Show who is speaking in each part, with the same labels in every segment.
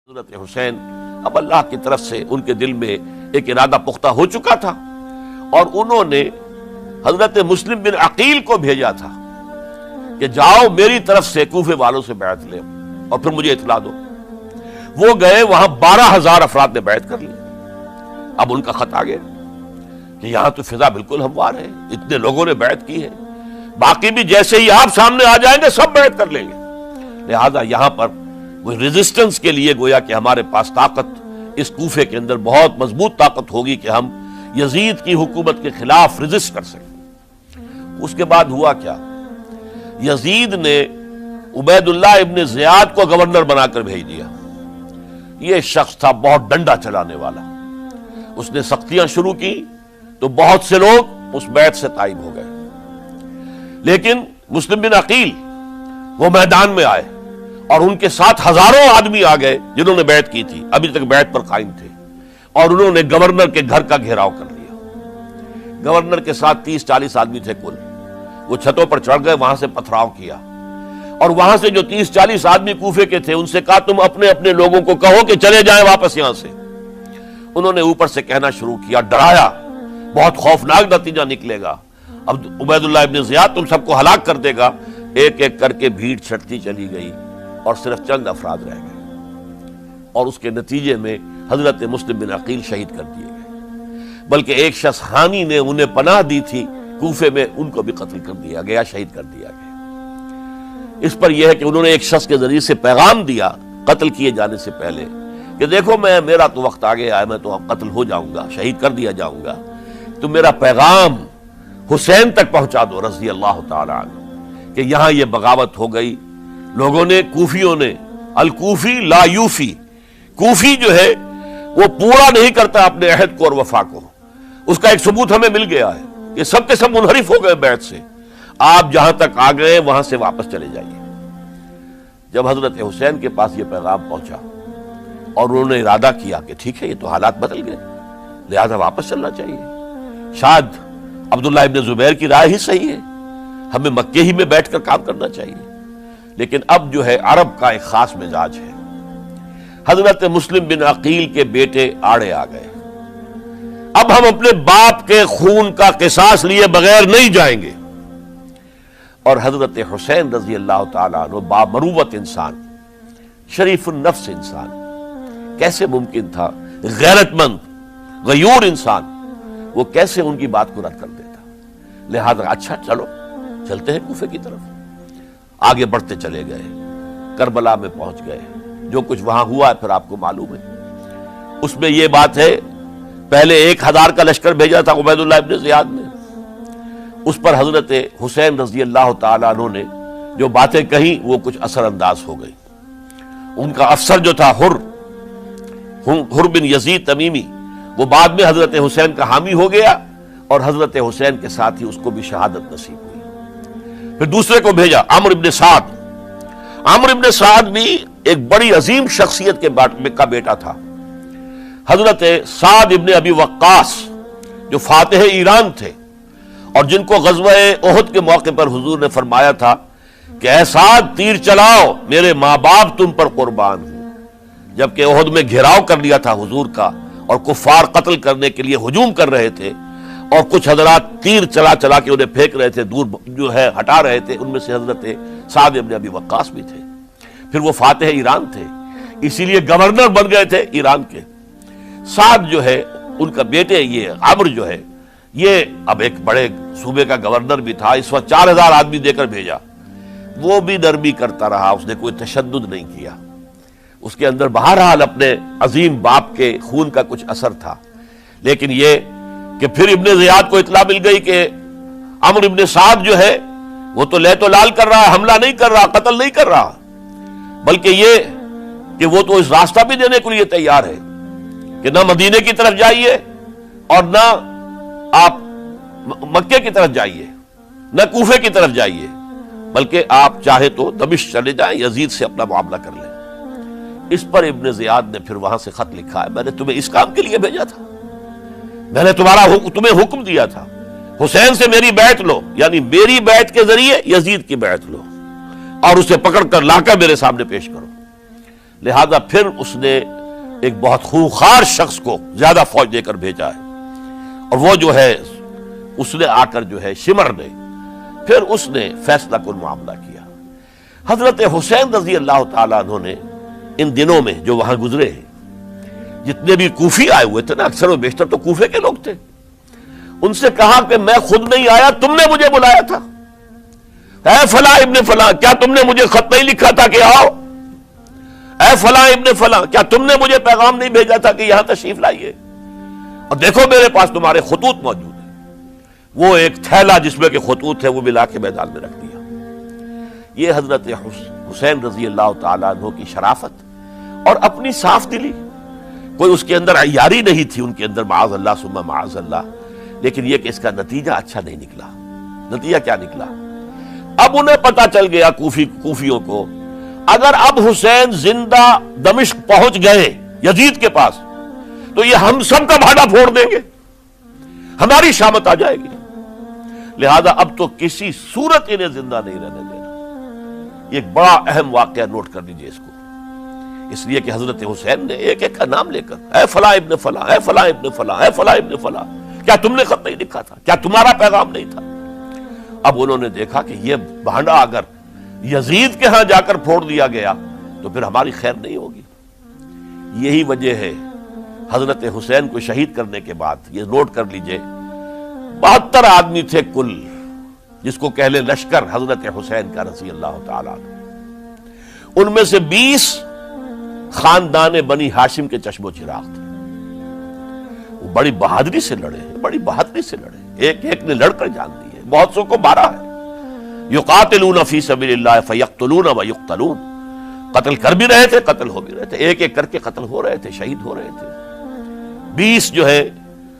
Speaker 1: حضرت حسین اب اللہ کی طرف سے ان کے دل میں ایک ارادہ پختہ ہو چکا تھا اور انہوں نے حضرت مسلم بن عقیل کو بھیجا تھا کہ جاؤ میری طرف سے کوفے والوں سے بیعت لے اور پھر مجھے اطلاع دو۔ وہ گئے، وہاں 12,000 افراد نے بیعت کر لی۔ اب ان کا خط آ گیا کہ یہاں تو فضا بالکل ہموار ہے، اتنے لوگوں نے بیعت کی ہے، باقی بھی جیسے ہی آپ سامنے آ جائیں گے سب بیعت کر لیں گے، لہذا یہاں پر وہ ریزسٹنس کے لیے گویا کہ ہمارے پاس طاقت اس کوفے کے اندر بہت مضبوط طاقت ہوگی کہ ہم یزید کی حکومت کے خلاف ریزسٹ کر سکیں۔ اس کے بعد ہوا کیا؟ یزید نے عبید اللہ ابن زیاد کو گورنر بنا کر بھیج دیا۔ یہ شخص تھا بہت ڈنڈا چلانے والا، اس نے سختیاں شروع کی تو بہت سے لوگ اس بیعت سے تائب ہو گئے، لیکن مسلم بن عقیل وہ میدان میں آئے اور ان کے ساتھ ہزاروں آدمی آ گئے جنہوں نے بیعت کی تھی، ابھی تک بیعت پر قائم تھے، اور انہوں نے گورنر کے گھر کا گھیراؤ کر لیا۔ گورنر کے ساتھ 30-40 آدمی تھے کل، وہ چھتوں پر چڑھ گئے، وہاں سے پتھراؤ کیا، اور وہاں سے جو 30-40 آدمی کوفے کے تھے ان سے کہا تم اپنے اپنے لوگوں کو کہو کہ چلے جائیں واپس یہاں سے۔ انہوں نے اوپر سے کہنا شروع کیا، ڈرایا، بہت خوفناک نتیجہ نکلے گا، اب عبید اللہ ابن زیاد تم سب کو ہلاک کر دے گا۔ ایک ایک کر کے بھیڑ چھٹتی چلی گئی اور صرف چند افراد رہ گئے، اور اس کے نتیجے میں حضرت مسلم بن عقیل شہید کر دیے گئے، بلکہ ایک شخص حامی نے انہیں پناہ دی تھی کوفے میں، ان کو بھی قتل کر دیا گیا، شہید کر دیا گیا۔ اس پر یہ ہے کہ انہوں نے ایک شخص کے ذریعے سے پیغام دیا قتل کیے جانے سے پہلے کہ دیکھو میرا تو وقت آ گیا ہے، میں تو اب قتل ہو جاؤں گا، شہید کر دیا جاؤں گا، تو میرا پیغام حسین تک پہنچا دو رضی اللہ تعالی عنہ کہ یہاں یہ بغاوت ہو گئی۔ لوگوں نے، کوفیوں نے، الکوفی لا یوفی، کوفی جو ہے وہ پورا نہیں کرتا اپنے عہد کو اور وفا کو، اس کا ایک ثبوت ہمیں مل گیا ہے کہ سب کے سب منحرف ہو گئے بیعت سے، آپ جہاں تک آ گئے وہاں سے واپس چلے جائیے۔ جب حضرت حسین کے پاس یہ پیغام پہنچا اور انہوں نے ارادہ کیا کہ ٹھیک ہے یہ تو حالات بدل گئے، لہذا واپس چلنا چاہیے، شاید عبداللہ ابن زبیر کی رائے ہی صحیح ہے، ہمیں مکے ہی میں بیٹھ کر کام کرنا چاہیے، لیکن اب جو ہے عرب کا ایک خاص مزاج ہے۔ حضرت مسلم بن عقیل کے بیٹے آڑے آ گئے، اب ہم اپنے باپ کے خون کا قصاص لیے بغیر نہیں جائیں گے، اور حضرت حسین رضی اللہ تعالیٰ عنہ بامروت انسان، شریف النفس انسان، کیسے ممکن تھا غیرت مند غیور انسان وہ کیسے ان کی بات کو رد کر دیتا؟ لہذا اچھا چلو چلتے ہیں کوفے کی طرف۔ آگے بڑھتے چلے گئے، کربلا میں پہنچ گئے، جو کچھ وہاں ہوا ہے پھر آپ کو معلوم ہے۔ اس میں یہ بات ہے، پہلے 1,000 کا لشکر بھیجا تھا عبید اللہ ابن زیاد نے، اس پر حضرت حسین رضی اللہ تعالیٰ عنہ نے جو باتیں کہیں وہ کچھ اثر انداز ہو گئی۔ ان کا افسر جو تھا حر بن یزید تمیمی، وہ بعد میں حضرت حسین کا حامی ہو گیا اور حضرت حسین کے ساتھ ہی اس کو بھی شہادت نصیب ہوئی۔ پھر دوسرے کو بھیجا عمرو بن سعد۔ عمرو بن سعد بھی ایک بڑی عظیم شخصیت کا بیٹا تھا، حضرت سعد ابن ابی وقاص جو فاتح ایران تھے، اور جن کو غزوہ احد کے موقع پر حضور نے فرمایا تھا کہ اے سعد تیر چلاؤ، میرے ماں باپ تم پر قربان ہوں، جبکہ احد میں گھیراؤ کر لیا تھا حضور کا اور کفار قتل کرنے کے لیے ہجوم کر رہے تھے، اور کچھ حضرات تیر چلا چلا کے انہیں پھینک رہے تھے، دور جو ہے ہٹا رہے تھے، ان میں سے حضرت سعد ابن ابی وقاص بھی تھے۔ پھر وہ فاتح ایران تھے، اسی لیے گورنر بن گئے تھے ایران کے۔ سعد جو ہے ان کا بیٹے، یہ عمرو جو ہے یہ اب ایک بڑے صوبے کا گورنر بھی تھا، اس وقت 4,000 آدمی دے کر بھیجا، وہ بھی نرمی کرتا رہا، اس نے کوئی تشدد نہیں کیا، اس کے اندر بہرحال اپنے عظیم باپ کے خون کا کچھ اثر تھا، لیکن یہ کہ پھر ابن زیاد کو اطلاع مل گئی کہ عمرو ابن سعد جو ہے وہ تو لے تو لال کر رہا ہے، حملہ نہیں کر رہا، قتل نہیں کر رہا، بلکہ یہ کہ وہ تو اس راستہ بھی دینے کے لیے تیار ہے کہ نہ مدینے کی طرف جائیے اور نہ آپ مکے کی طرف جائیے، نہ کوفے کی طرف جائیے، بلکہ آپ چاہے تو دمشق چلے جائیں، یزید سے اپنا معاملہ کر لیں۔ اس پر ابن زیاد نے پھر وہاں سے خط لکھا ہے، میں نے تمہیں اس کام کے لیے بھیجا تھا، میں نے تمہیں حکم دیا تھا حسین سے میری بیعت لو، یعنی میری بیعت کے ذریعے یزید کی بیعت لو، اور اسے پکڑ کر لا کر میرے سامنے پیش کرو۔ لہذا پھر اس نے ایک بہت خونخوار شخص کو زیادہ فوج دے کر بھیجا ہے، اور وہ جو ہے اس نے آ کر جو ہے شمر نے پھر اس نے فیصلہ کن معاملہ کیا۔ حضرت حسین رضی اللہ تعالیٰ عنہ نے ان دنوں میں جو وہاں گزرے ہیں، جتنے بھی کوفی آئے ہوئے تھے نا، اکثر و بیشتر تو کوفے کے لوگ تھے، ان سے کہا کہ میں خود نہیں آیا، تم نے مجھے بلایا تھا، اے فلاں ابن فلاں، کیا تم نے مجھے خط نہیں لکھا تھا کہ آؤ؟ اے فلاں ابن فلاں، کیا تم نے مجھے پیغام نہیں بھیجا تھا کہ یہاں تشریف لائیے؟ اور دیکھو میرے پاس تمہارے خطوط موجود ہیں۔ وہ ایک تھیلا جس میں کہ خطوط تھے وہ ملا کے میدان میں رکھ دیا۔ یہ حضرت حسین رضی اللہ تعالیٰ عنہ کی شرافت اور اپنی صاف دلی، کوئی اس کے اندر عیاری نہیں تھی ان کے اندر، معاذ اللہ ثم معاذ اللہ، لیکن یہ کہ اس کا نتیجہ اچھا نہیں نکلا۔ نتیجہ کیا نکلا؟ اب انہیں پتا چل گیا کوفیوں کو، اگر اب حسین زندہ دمشق پہنچ گئے یزید کے پاس تو یہ ہم سب کا بھاڑا پھوڑ دیں گے، ہماری شامت آ جائے گی، لہذا اب تو کسی صورت انہیں زندہ نہیں رہنے دینا۔ یہ ایک بڑا اہم واقعہ، نوٹ کر لیجئے اس کو، اس لیے کہ حضرت حسین نے ایک ایک کا نام لے کر، اے فلاں ابن فلاں، اے فلاں ابن فلاں، اے فلاں ابن فلاں، کیا تم نے خط نہیں لکھا تھا؟ کیا تمہارا پیغام نہیں تھا؟ اب انہوں نے دیکھا کہ یہ بھانڈا اگر یزید کے ہاں جا کر پھوڑ دیا گیا تو پھر ہماری خیر نہیں ہوگی۔ یہی وجہ ہے حضرت حسین کو شہید کرنے کے بعد، یہ نوٹ کر لیجئے، 72 آدمی تھے کل، جس کو کہہ لے لشکر حضرت حسین کا رضی اللہ تعالیٰ عنہ، ان میں سے 20 خاندان بنی ہاشم کے چشم و چراغ تھے۔ وہ بڑی بہادری سے لڑے ہیں، بڑی بہادری سے لڑے، ایک ایک نے لڑ کر جان دی ہے، بہت سو کو مارا ہے۔ یقاتلون فی سبیل اللہ فیقتلون ویقتلون، قتل کر بھی رہے تھے، قتل ہو بھی رہے تھے، ایک ایک کر کے قتل ہو رہے تھے، شہید ہو رہے تھے۔ 20 جو ہے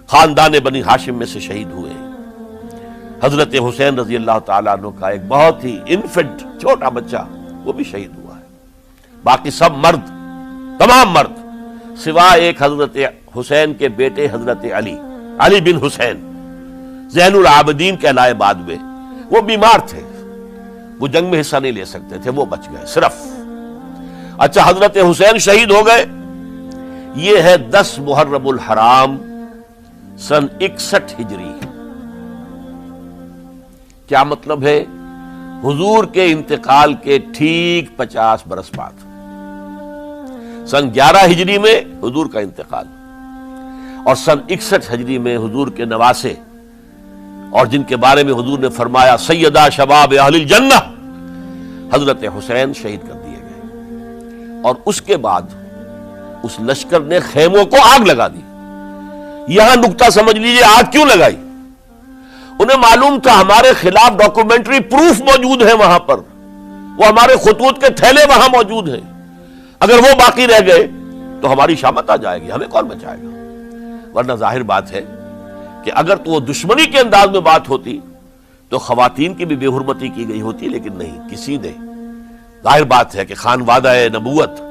Speaker 1: خاندان بنی ہاشم میں سے شہید ہوئے ہیں۔ حضرت حسین رضی اللہ تعالیٰ عنہ کا ایک بہت ہی انفنٹ چھوٹا بچہ وہ بھی شہید ہوا ہے۔ باقی سب مرد، تمام مرد، سوائے ایک حضرت حسین کے بیٹے حضرت علی بن حسین زین العابدین کہلائے بعد میں، وہ بیمار تھے، وہ جنگ میں حصہ نہیں لے سکتے تھے، وہ بچ گئے صرف۔ اچھا، حضرت حسین شہید ہو گئے، یہ ہے 10 محرم الحرام سن 61 ہجری۔ کیا مطلب ہے؟ حضور کے انتقال کے ٹھیک 50 برس بعد، سن 11 ہجری میں حضور کا انتقال، اور سن 61 ہجری میں حضور کے نواسے، اور جن کے بارے میں حضور نے فرمایا سیدہ شباب اہل الجنہ، حضرت حسین شہید کر دیے گئے۔ اور اس کے بعد اس لشکر نے خیموں کو آگ لگا دی۔ یہاں نکتہ سمجھ لیجئے، آگ کیوں لگائی؟ انہیں معلوم تھا ہمارے خلاف ڈاکومنٹری پروف موجود ہے وہاں پر، وہ ہمارے خطوط کے تھیلے وہاں موجود ہیں، اگر وہ باقی رہ گئے تو ہماری شامت آ جائے گی، ہمیں کون بچائے گا؟ ورنہ ظاہر بات ہے کہ اگر تو وہ دشمنی کے انداز میں بات ہوتی تو خواتین کی بھی بے حرمتی کی گئی ہوتی، لیکن نہیں، کسی نے، ظاہر بات ہے کہ خانوادہ نبوت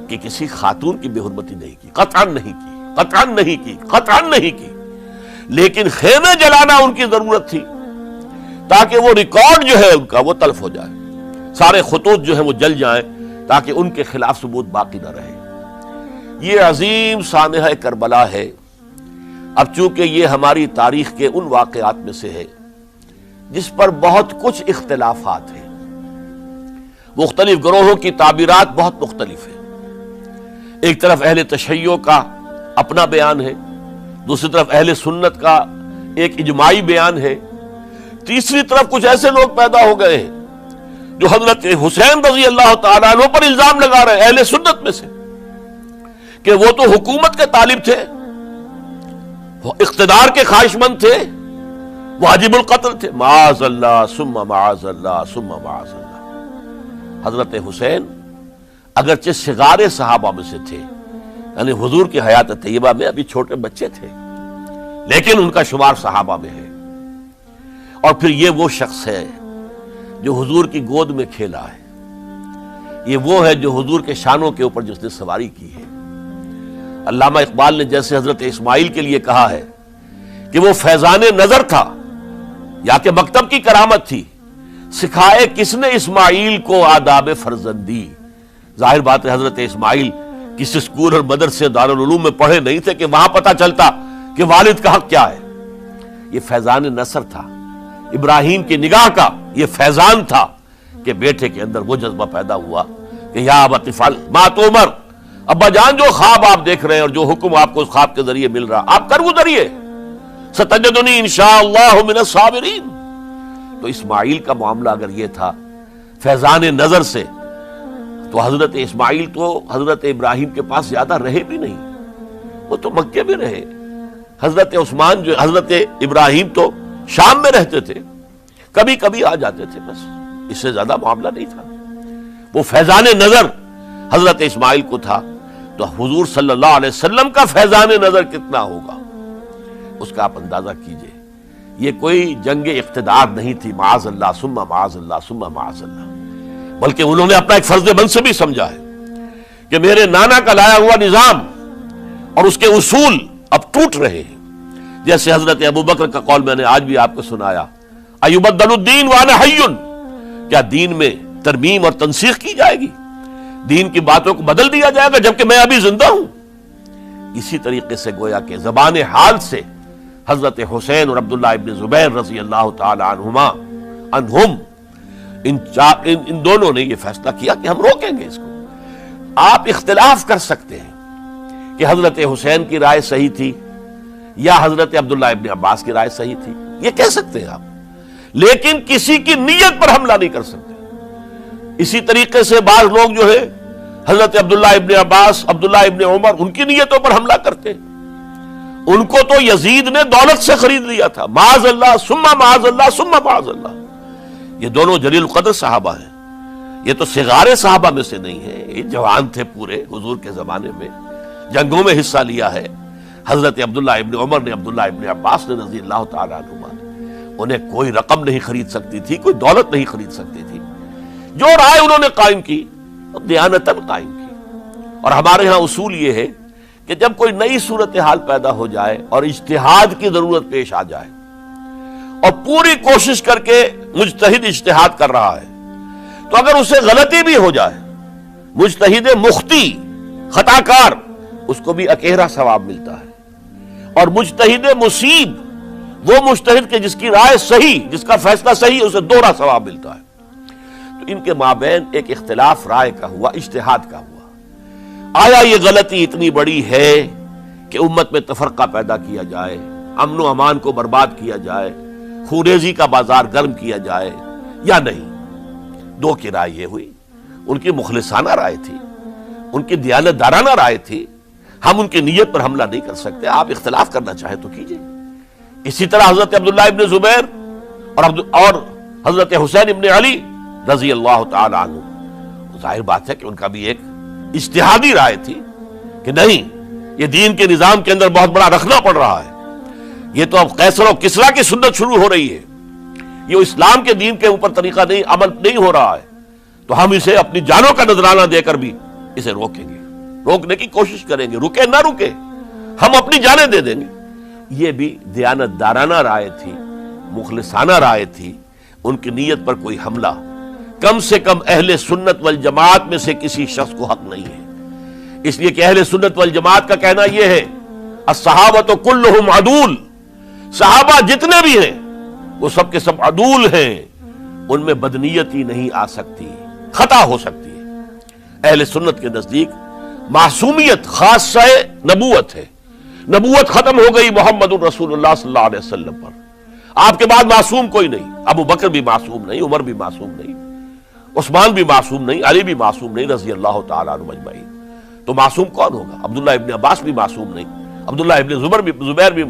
Speaker 1: کی کسی خاتون کی بے حرمتی نہیں کی، قطعاً نہیں کی، قطعاً نہیں کی، قطعاً نہیں کی، لیکن خیمے جلانا ان کی ضرورت تھی تاکہ وہ ریکارڈ جو ہے ان کا وہ تلف ہو جائے، سارے خطوط جو ہیں وہ جل جائیں تاکہ ان کے خلاف ثبوت باقی نہ رہے۔ یہ عظیم سانحہ کربلا ہے۔ اب چونکہ یہ ہماری تاریخ کے ان واقعات میں سے ہے جس پر بہت کچھ اختلافات ہیں، مختلف گروہوں کی تعبیرات بہت مختلف ہیں۔ ایک طرف اہل تشیع کا اپنا بیان ہے، دوسری طرف اہل سنت کا ایک اجماعی بیان ہے، تیسری طرف کچھ ایسے لوگ پیدا ہو گئے ہیں جو حضرت حسین رضی اللہ تعالیٰ عنہ پر الزام لگا رہے ہیں اہل سنت میں سے کہ وہ تو حکومت کے طالب تھے، وہ اقتدار کے خواہش مند تھے، واجب القتل تھے۔ معاذ اللہ ثم معاذ اللہ ثم معاذ اللہ۔ حضرت حسین اگرچہ صغار صحابہ میں سے تھے، یعنی حضور کی حیات طیبہ میں ابھی چھوٹے بچے تھے، لیکن ان کا شمار صحابہ میں ہے۔ اور پھر یہ وہ شخص ہے جو حضور کی گود میں کھیلا ہے، یہ وہ ہے جو حضور کے شانوں کے اوپر جس نے سواری کی ہے۔ علامہ اقبال نے جیسے حضرت اسماعیل کے لیے کہا ہے کہ وہ فیضان نظر تھا یا کہ مکتب کی کرامت تھی، سکھائے کس نے اسماعیل کو آداب فرزندی، ظاہر بات ہے حضرت اسماعیل کسی اسکول اور مدرسے دارالعلوم میں پڑھے نہیں تھے کہ وہاں پتہ چلتا کہ والد کا حق کیا ہے. یہ فیضان نصر تھا، ابراہیم کی نگاہ کا یہ فیضان تھا کہ بیٹے کے اندر وہ جذبہ پیدا ہوا کہ یا ابت افعل ما تؤمر، ابا جان جو خواب آپ دیکھ رہے ہیں اور جو حکم آپ کو اس خواب کے ذریعے مل رہا آپ کر گزریے، ستجدنی انشاءاللہ من الصابرین. تو اسماعیل کا معاملہ اگر یہ تھا فیضان نظر سے، تو حضرت اسماعیل تو حضرت ابراہیم کے پاس زیادہ رہے بھی نہیں، وہ تو مکے میں رہے. حضرت عثمان جو حضرت ابراہیم تو شام میں رہتے تھے، کبھی کبھی آ جاتے تھے، بس اس سے زیادہ معاملہ نہیں تھا. وہ فیضان نظر حضرت اسماعیل کو تھا، تو حضور صلی اللہ علیہ وسلم کا فیضان نظر کتنا ہوگا اس کا آپ اندازہ کیجئے. یہ کوئی جنگ اقتدار نہیں تھی، معاذ اللہ ثم معاذ اللہ ثم معاذ اللہ، بلکہ انہوں نے اپنا ایک فرض منصبی سمجھا ہے کہ میرے نانا کا لایا ہوا نظام اور اس کے اصول اب ٹوٹ رہے ہیں. جیسے حضرت ابو بکر کا قول میں نے آج بھی آپ کو سنایا، ایبدل الدین وانا حی، کیا دین میں ترمیم اور تنسیخ کی جائے گی، دین کی باتوں کو بدل دیا جائے گا جبکہ میں ابھی زندہ ہوں. اسی طریقے سے گویا کہ زبان حال سے حضرت حسین اور عبداللہ ابن زبیر رضی اللہ تعالی عنہم ان دونوں نے یہ فیصلہ کیا کہ ہم روکیں گے اس کو. آپ اختلاف کر سکتے ہیں کہ حضرت حسین کی رائے صحیح تھی یا حضرت عبداللہ ابن عباس کی رائے صحیح تھی، یہ کہہ سکتے ہیں آپ، لیکن کسی کی نیت پر حملہ نہیں کر سکتے. اسی طریقے سے بعض لوگ جو ہے حضرت عبداللہ ابن عباس، عبداللہ ابن عمر، ان کی نیتوں پر حملہ کرتے. ان کو تو یزید نے دولت سے خرید لیا تھا، معاذ اللہ ثم معاذ اللہ ثم معاذ اللہ. یہ دونوں جلیل القدر صحابہ ہیں، یہ تو صغار صحابہ میں سے نہیں ہیں، یہ جوان تھے پورے حضور کے زمانے میں، جنگوں میں حصہ لیا ہے. حضرت عبداللہ ابن عمر نے، عبداللہ ابن عباس نے رضی اللہ تعالیٰ عنہما نے، انہیں کوئی رقم نہیں خرید سکتی تھی، کوئی دولت نہیں خرید سکتی تھی. جو رائے انہوں نے قائم کی دیانتاً قائم کی. اور ہمارے ہاں اصول یہ ہے کہ جب کوئی نئی صورتحال پیدا ہو جائے اور اجتہاد کی ضرورت پیش آ جائے اور پوری کوشش کر کے مجتہد اجتہاد کر رہا ہے، تو اگر اسے غلطی بھی ہو جائے، مجتہد مخطی خطا کار، اس کو بھی اکیرا ثواب ملتا ہے. اور مجتہد مصیب وہ مجتہد کے جس کی رائے صحیح، جس کا فیصلہ صحیح، اسے دوہرا ثواب ملتا ہے. تو ان کے مابین ایک اختلاف رائے کا ہوا، اجتہاد کا ہوا. آیا یہ غلطی اتنی بڑی ہے کہ امت میں تفرقہ پیدا کیا جائے، امن و امان کو برباد کیا جائے، خوریزی کا بازار گرم کیا جائے، یا نہیں؟ دو کی رائے یہ ہوئی. ان کی مخلصانہ رائے تھی، ان کی دیانت دارانہ رائے تھی. ہم ان کی نیت پر حملہ نہیں کر سکتے، آپ اختلاف کرنا چاہیں تو کیجئے. اسی طرح حضرت عبداللہ ابن زبیر اور حضرت حسین ابن علی رضی اللہ تعالی عنہ، ظاہر بات ہے کہ ان کا بھی ایک اجتہادی رائے تھی کہ نہیں، یہ دین کے نظام کے اندر بہت بڑا رکھنا پڑ رہا ہے، یہ تو اب قیصر و کسریٰ کی سنت شروع ہو رہی ہے، یہ اسلام کے دین کے اوپر طریقہ نہیں، عمل نہیں ہو رہا ہے، تو ہم اسے اپنی جانوں کا نذرانہ دے کر بھی اسے روکیں گے، روکنے کی کوشش کریں گے، رکے نہ رکے ہم اپنی جانیں دے دیں گے. یہ بھی دیانت دارانہ رائے تھی، مخلصانہ رائے تھی. ان کی نیت پر کوئی حملہ کم سے کم اہل سنت والجماعت میں سے کسی شخص کو حق نہیں ہے. اس لیے کہ اہل سنت والجماعت کا کہنا یہ ہے، الصحابۃ کلہم عدول، صحابہ جتنے بھی ہیں وہ سب کے سب عدول ہیں، ان میں بدنیتی نہیں آ سکتی، خطا ہو سکتی ہے. اہل سنت کے نزدیک معصومیت خاصہ نبوت ہے، نبوت ختم ہو گئی محمد الرسول اللہ صلی اللہ علیہ وسلم پر، آپ کے بعد معصوم کوئی نہیں. ابو بکر بھی معصوم نہیں، عمر بھی معصوم نہیں، عثمان بھی معصوم نہیں، علی بھی معصوم نہیں رضی اللہ تعالیٰ عنہ اجمعین. تو معصوم کون ہوگا؟ عبداللہ ابن عباس بھی معصوم نہیں، عبداللہ ابن زبیر بھی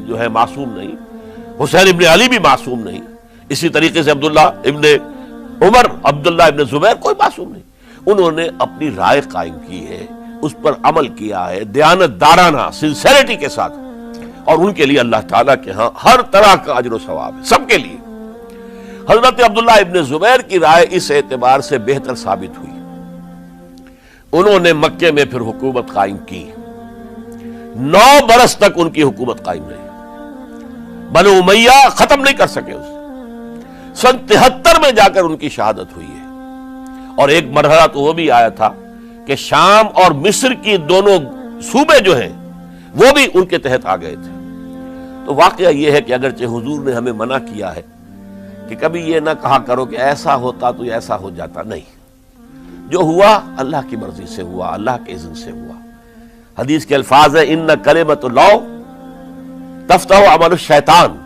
Speaker 1: جو ہے معصوم نہیں، حسین ابن علی بھی معصوم نہیں، اسی طریقے سے عبداللہ ابن عمر، عبداللہ ابن زبیر، کوئی معصوم نہیں. انہوں نے اپنی رائے قائم کی ہے، اس پر عمل کیا ہے دیانت دارانہ سنسیریٹی کے ساتھ، اور ان کے لیے اللہ تعالیٰ کے ہاں ہر طرح کا اجر و ثواب ہے سب کے لیے. حضرت عبداللہ ابن زبیر کی رائے اس اعتبار سے بہتر ثابت ہوئی، انہوں نے مکے میں پھر حکومت قائم کی، 9 برس تک ان کی حکومت قائم رہی، بنو امیہ ختم نہیں کر سکے اسے. سن 73 میں جا کر ان کی شہادت ہوئی ہے، اور ایک مرحلہ تو وہ بھی آیا تھا کہ شام اور مصر کی دونوں صوبے جو ہیں وہ بھی ان کے تحت آ گئے تھے۔ تو واقعہ یہ ہے کہ اگرچہ حضور نے ہمیں منع کیا ہے کہ کبھی یہ نہ کہا کرو کہ ایسا ہوتا تو ایسا ہو جاتا، نہیں، جو ہوا اللہ کی مرضی سے ہوا، اللہ کے اذن سے ہوا۔ حدیث کے الفاظ ہیں ان کلمۃ اللہ تفتح عمل الشیطان،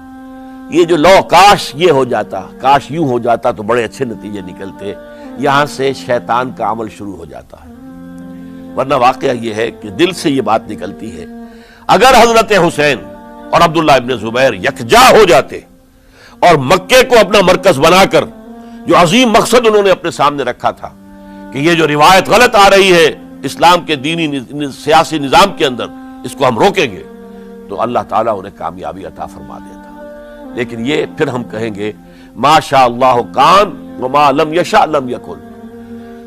Speaker 1: یہ جو لو کاش یہ ہو جاتا، کاش یوں ہو جاتا تو بڑے اچھے نتیجے نکلتے، یہاں سے شیطان کا عمل شروع ہو جاتا ہے۔ ورنہ واقعہ یہ ہے کہ دل سے یہ بات نکلتی ہے، اگر حضرت حسین اور عبداللہ ابن زبیر یکجا ہو جاتے اور مکے کو اپنا مرکز بنا کر جو عظیم مقصد انہوں نے اپنے سامنے رکھا تھا کہ یہ جو روایت غلط آ رہی ہے اسلام کے دینی سیاسی نظام کے اندر، اس کو ہم روکیں گے، تو اللہ تعالیٰ انہیں کامیابی عطا فرما دیتا۔ لیکن یہ پھر ہم کہیں گے ما شاء اللہ کان وما لم یشاء لم یکن،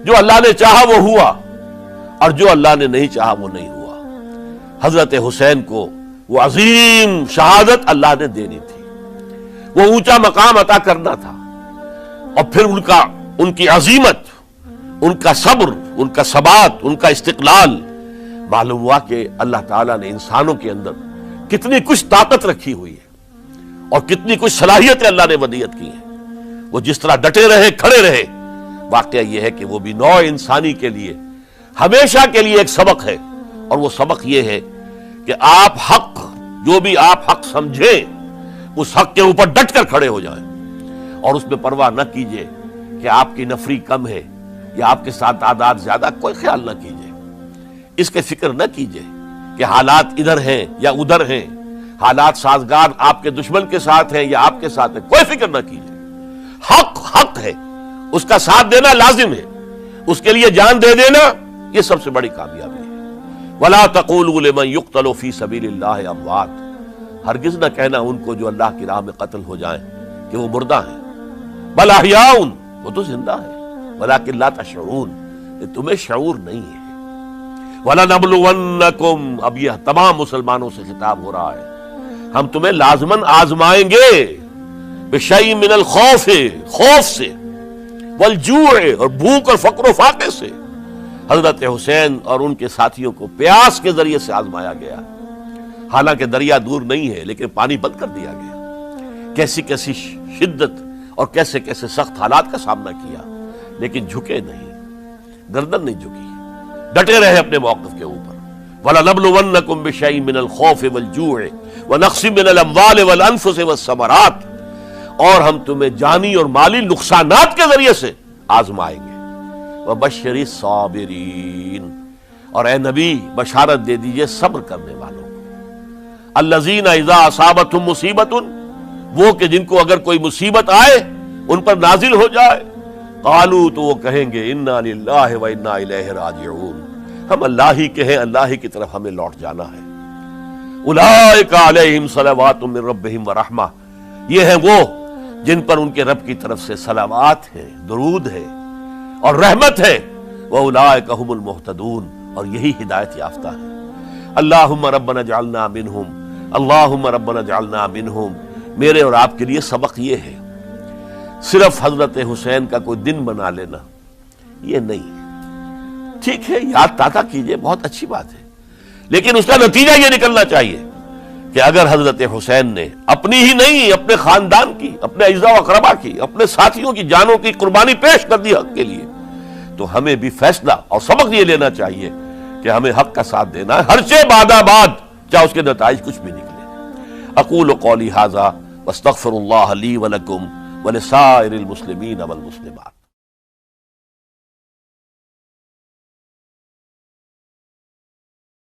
Speaker 1: جو اللہ نے چاہا وہ ہوا اور جو اللہ نے نہیں چاہا وہ نہیں ہوا۔ حضرت حسین کو وہ عظیم شہادت اللہ نے دینی تھی، وہ اونچا مقام عطا کرنا تھا، اور پھر ان کی عظیمت، ان کا صبر، ان کا ثبات، ان کا استقلال، معلوم ہوا کہ اللہ تعالیٰ نے انسانوں کے اندر کتنی کچھ طاقت رکھی ہوئی ہے اور کتنی کچھ صلاحیتیں اللہ نے ودیعت کی ہیں۔ وہ جس طرح ڈٹے رہے، کھڑے رہے، واقعہ یہ ہے کہ وہ بھی نوع انسانی کے لیے ہمیشہ کے لیے ایک سبق ہے، اور وہ سبق یہ ہے کہ آپ حق، جو بھی آپ حق سمجھیں اس حق کے اوپر ڈٹ کر کھڑے ہو جائیں، اور اس میں پرواہ نہ کیجئے کہ آپ کی نفری کم ہے یا آپ کے ساتھ تعداد زیادہ، کوئی خیال نہ کیجئے، اس کے فکر نہ کیجئے کہ حالات ادھر ہیں یا ادھر ہیں، حالات سازگار آپ کے دشمن کے ساتھ ہیں یا آپ کے ساتھ ہیں، کوئی فکر نہ کیجئے۔ حق حق ہے، اس کا ساتھ دینا لازم ہے، اس کے لیے جان دے دینا یہ سب سے بڑی کامیابی ہے۔ وَلَا تَقُولُوا لِمَن يُقْتَلُ فِي سَبِيلِ اللَّهِ أَمْوَاتٌ، ہرگز نہ کہنا ان کو جو اللہ کی راہ میں قتل ہو جائیں کہ وہ مردہ ہیں، بل احیاء، وہ تو زندہ ہیں، ولیکن لا تشعرون، تمہیں شعور نہیں ہے۔ وَلَنَبْلُوَنَّكُمْ، اب یہ تمام مسلمانوں سے خطاب ہو رہا ہے، ہم تمہیں لازماً آزمائیں گے، بِشَيْءٍ مِّنَ الْخَوْفِ، خوف سے، وَالْجُوعِ، اور بھوک اور فقر و فاقے سے۔ حضرت حسین اور ان کے ساتھیوں کو پیاس کے ذریعے سے آزمایا گیا، حالانکہ دریا دور نہیں ہے لیکن پانی بند کر دیا گیا، کیسی کیسی شدت اور کیسے کیسے سخت حالات کا سامنا کیا، لیکن جھکے نہیں، گردن نہیں جھکی، ڈٹے رہے اپنے موقف کے اوپر۔ وَلَنَبْلُوَنَّكُمْ بِشَيْءٍ مِّنَ الْخَوْفِ وَالْجُوعِ وَنَقْصٍ مِّنَ الْأَمْوَالِ وَالْأَنفُسِ وَالثَّمَرَاتِ، اور ہم تمہیں جانی اور مالی نقصانات کے ذریعے سے آزمائیں گے۔ وَبَشِّرِ الصَّابِرِينَ، اور اے نبی بشارت دے دیجئے صبر کرنے والوں کو۔ الَّذِينَ إِذَا أَصَابَتْهُمْ مُصِيبَةٌ، وہ کہ جن کو اگر کوئی مصیبت آئے، ان پر نازل ہو جائے، قالوا، تو وہ کہیں گے انا للہ و انا الیہ راجعون، ہم اللہ ہی کے ہیں، اللہ ہی کی طرف ہمیں لوٹ جانا ہے۔ اولئک علیہم صلوات من ربہم ورحمہ، یہ ہیں وہ جن پر ان کے رب کی طرف سے صلوات ہے، درود ہے اور رحمت ہے، واولئک هم المہتدون، اور یہی ہدایت یافتہ ہے۔ اللہم ربنا اجعلنا منہم، اللہم ربنا اجعلنا منہم، میرے اور آپ کے لیے سبق یہ ہے، صرف حضرت حسین کا کوئی دن بنا لینا یہ نہیں، ٹھیک ہے یاد تازہ کیجئے، بہت اچھی بات ہے، لیکن اس کا نتیجہ یہ نکلنا چاہیے کہ اگر حضرت حسین نے اپنی ہی نہیں، اپنے خاندان کی، اپنے اعزاء و اقربا کی، اپنے ساتھیوں کی جانوں کی قربانی پیش کر دی حق کے لیے، تو ہمیں بھی فیصلہ اور سبق یہ لینا چاہیے کہ ہمیں حق کا ساتھ دینا ہے، ہر چیز بعد چاہے اس کے نتائج کچھ بھی نکلے۔ اقول قولی ھذا واستغفر اللہ لی ولکم ولسائر المسلمین والمسلمات۔